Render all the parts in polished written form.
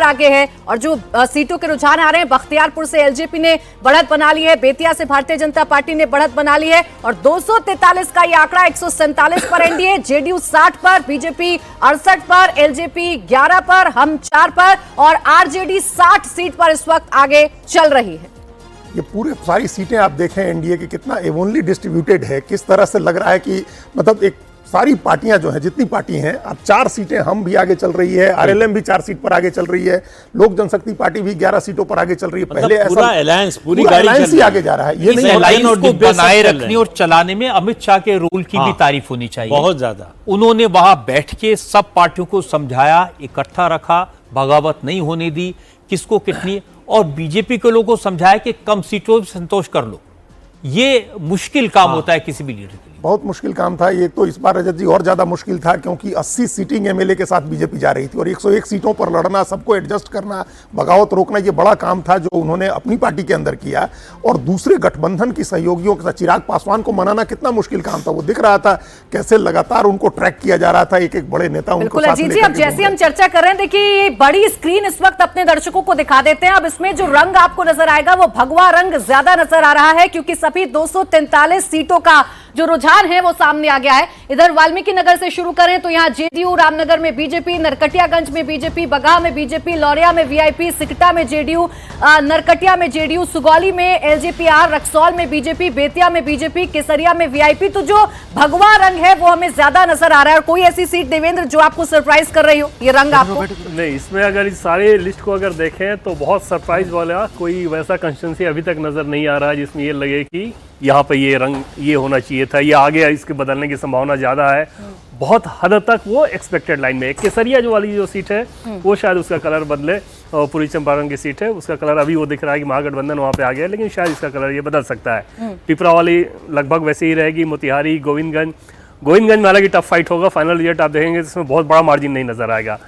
बार आगे है। और जो सीटों के रुझान आ रहे हैं, बख्तियारपुर से एलजेपी ने बढ़त बना ली है, बेतिया से भारतीय जनता पार्टी ने बढ़त बना ली है और 243 का ये आंकड़ा 147 पर एनडीए, जेडीयू 60 पर, बीजेपी 68 पर, एलजेपी 11 पर, हम 4 पर और आरजेडी 60 सीट पर इस वक्त आगे चल रही है। ये पूरे सारी सीटें आप देखें एनडीए की कितना इवनली डिस्ट्रीब्यूटेड है, किस तरह से लग रहा है कि मतलब एक सारी पार्टियां जो हैं, जितनी पार्टी हैं, अब 4 सीटें हम भी आगे चल रही है, आरएलएम भी 4 सीट पर आगे चल रही है, लोक जनशक्ति पार्टी भी 11 सीटों पर आगे चल रही है। पहले पूरा अलायंस, पूरी अलायंस ही आगे जा रहा है। ये नहीं अलायंस को बनाए रखने और चलाने में अमित शाह के रोल की भी तारीफ होनी चाहिए, बहुत ज्यादा। उन्होंने वहां बैठ के सब पार्टियों को समझाया, इकट्ठा रखा, बगावत नहीं होने दी, किसको कितनी, और बीजेपी के लोगों को समझाया कि कम सीटों से संतोष कर लो। ये मुश्किल काम होता है किसी भी लीडर के लिए, बहुत मुश्किल काम था ये तो। इस बार रजत जी और ज्यादा मुश्किल था क्योंकि 80 सीटिंग एमएलए के साथ बीजेपी जा रही थी और 101 सीटों पर लड़ना, सबको एडजस्ट करना, बगावत रोकना, ये बड़ा काम था जो उन्होंने अपनी पार्टी के अंदर किया। और दूसरे गठबंधन की सहयोगियों के साथ चिराग पासवान को मनाना कितना मुश्किल काम था, वो दिख रहा था कैसे लगातार उनको ट्रैक किया जा रहा था, एक एक बड़े नेता उनको साथ लेकर। अब जैसे हम चर्चा कर रहे हैं, देखिए ये बड़ी स्क्रीन इस वक्त अपने दर्शकों को दिखा देते हैं। अब इसमें जो रंग आपको नजर आएगा वो भगवा रंग ज्यादा नजर आ रहा है क्योंकि सभी 243 सीटों का जो रुझान है वो सामने आ गया है। इधर वाल्मीकि नगर से शुरू करें तो यहाँ जेडीयू, रामनगर में बीजेपी, नरकटियागंज में बीजेपी, बगहा में बीजेपी, लौरिया में वीआईपी, सिकटा में जेडीयू, नरकटिया में जेडीयू, सुगौली में एलजेपीआर, रक्सौल में बीजेपी, बेतिया में बीजेपी, केसरिया में वीआईपी। तो जो भगवा रंग है वो हमें ज्यादा नजर आ रहा है। और कोई ऐसी सीट देवेंद्र जो आपको सरप्राइज कर रही हो, ये रंग आपको? नहीं, इसमें अगर इस सारे लिस्ट को अगर देखें तो बहुत सरप्राइज वाला कोई वैसा कंस्टिट्यूंसी अभी तक नजर नहीं आ रहा है जिसमें ये लगे कि यहाँ पे ये रंग ये होना चाहिए था, ये आगे इसके बदलने की संभावना ज़्यादा है। बहुत हद तक वो एक्सपेक्टेड लाइन में। केसरिया जो वाली जो सीट है वो शायद उसका कलर बदले, और पूर्वी चंपारण की सीट है उसका कलर अभी वो दिख रहा है कि महागठबंधन वहाँ पे आ गया है, लेकिन शायद इसका कलर ये बदल सकता है। पिपरा वाली लगभग वैसे ही रहेगी। मोतिहारी, गोविंदगंज में हालांकि टफ फाइट होगा, फाइनल रिजल्ट आप देखेंगे इसमें बहुत बड़ा मार्जिन नहीं नजर आएगा।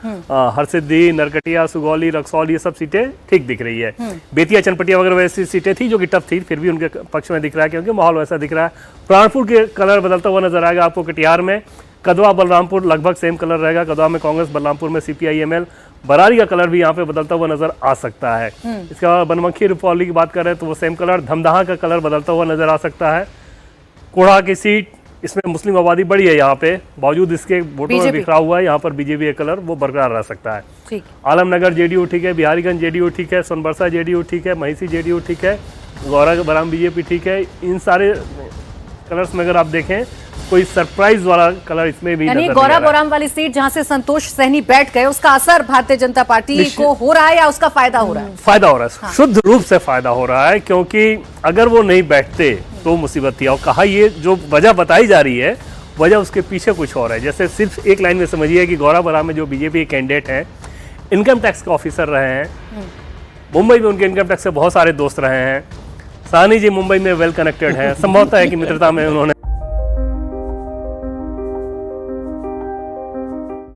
हरसिद्धि, नरकटिया, सुगौली, रक्सौल ये सब सीटें ठीक दिख रही है। बेतिया, चनपटिया वगैरह वैसी सीटें थी जो कि टफ थी, फिर भी उनके पक्ष में दिख रहा है क्योंकि माहौल वैसा दिख रहा है। प्राणपुर के कलर बदलता हुआ नजर आएगा आपको। कटिहार में कदवा, बलरामपुर लगभग सेम कलर रहेगा। कदवा में कांग्रेस, बलरामपुर में सीपीआईएमएल। बरारी का कलर भी यहाँ पे बदलता हुआ नजर आ सकता है। इसके बाद बनमनखी, रुपौली की बात करें तो वो सेम कलर। धमदाहा का कलर बदलता हुआ नजर आ सकता है। कोढ़ा की सीट, इसमें मुस्लिम आबादी बड़ी है यहाँ पे, बावजूद इसके वोटों में बिखरा हुआ है, यहाँ पर बीजेपी का कलर वो बरकरार रह सकता है। ठीक। आलमनगर जेडीयू ठीक है, बिहारीगंज जेडीयू ठीक है, सोनबरसा जेडीयू ठीक है, महिसी जेडीयू ठीक है, गौरा बराम बीजेपी ठीक है। इन सारे कलर्स में अगर आप देखें कोई सरप्राइज वाला कलर इसमें भी यानी गौरा बोराम वाली सीट जहां से संतोष सहनी बैठ गए, उसका असर भारतीय जनता पार्टी को हो रहा है या उसका फायदा हो रहा है? फायदा हो रहा है। हाँ। शुद्ध रूप से फायदा हो रहा है क्योंकि अगर वो नहीं बैठते तो मुसीबत थी। और कहा ये जो वजह बताई जा रही है, वजह उसके पीछे कुछ और है। जैसे सिर्फ एक लाइन में समझिए कि गौरा बोराम में जो बीजेपी कैंडिडेट हैं, इनकम टैक्स के ऑफिसर रहे हैं, मुंबई में उनके इनकम टैक्स से बहुत सारे दोस्त रहे हैं। साहनी जी मुंबई में वेल कनेक्टेड हैं, संभवतः है कि मित्रता में उन्होंने